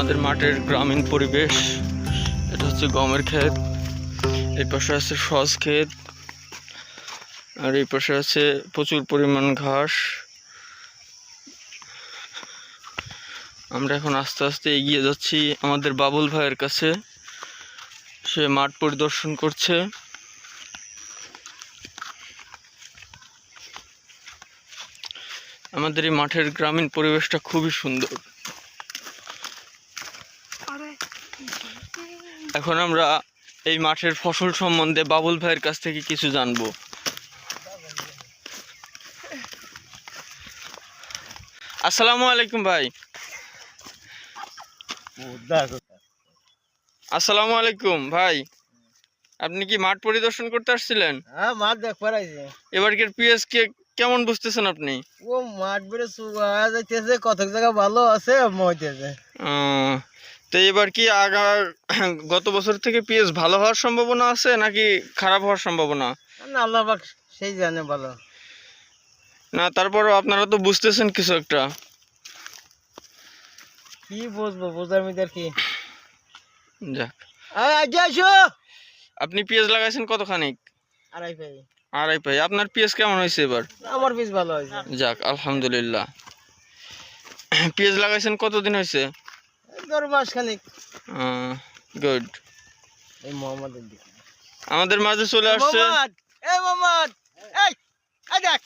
আমাদের মাঠের গ্রামীণ পরিবেশ। এটা হচ্ছে গমের ক্ষেত, এই পাশে আছে সস ক্ষেত, আর এই পাশে আছে প্রচুর পরিমাণ ঘাস। আমরা এখন আস্তে আস্তে এগিয়ে যাচ্ছি আমাদের বাবুল ভাইয়ের কাছে। সে মাঠ পরিদর্শন করছে। আমাদের এই মাঠের গ্রামীণ পরিবেশটা খুবই সুন্দর। এখন আমরা এই মাঠের ফসল সম্বন্ধে বাবুল ভাইয়ের কাছ থেকে কিছু জানবো। আসসালামু আলাইকুম ভাই। আসসালামু আলাইকুম ভাই, আপনি কি মাঠ পরিদর্শন করতে আসছিলেন? হ্যাঁ, মাঠ দেখবার আইছে। এবারকার পিএস কে কেমন বুঝতেছেন আপনি? ও মাঠ বেড়ে শুয়া যাইতেছে, কত জায়গা ভালো আছে মইতেছে। তো এবার কি গত বছর থেকে পিএস ভালো হওয়ার সম্ভাবনা আছে নাকি খারাপ হওয়ার সম্ভাবনা? না, আল্লাহ পাক সেই জানে ভালো। না, তারপরও আপনারা তো বুঝতেছেন কিছু একটা। কি বুঝবো, বোঝার মধ্যে কি। যাক, আগে আসো। আপনি পিএস লাগাইছেন কতখানি? আড়াই পাই। আড়াই পাই। আপনার পিএস কেমন হয়েছে এবার? আমার পিস ভালো হয়েছে। যাক, আলহামদুলিল্লাহ। পিএস লাগাইছেন কতদিন হয়েছে? 10 মাস খানিক। গুড। এই মোহাম্মদ আমাদের মাঝে চলে আসছে। মোহাম্মদ, এই মোহাম্মদ, এই দেখ।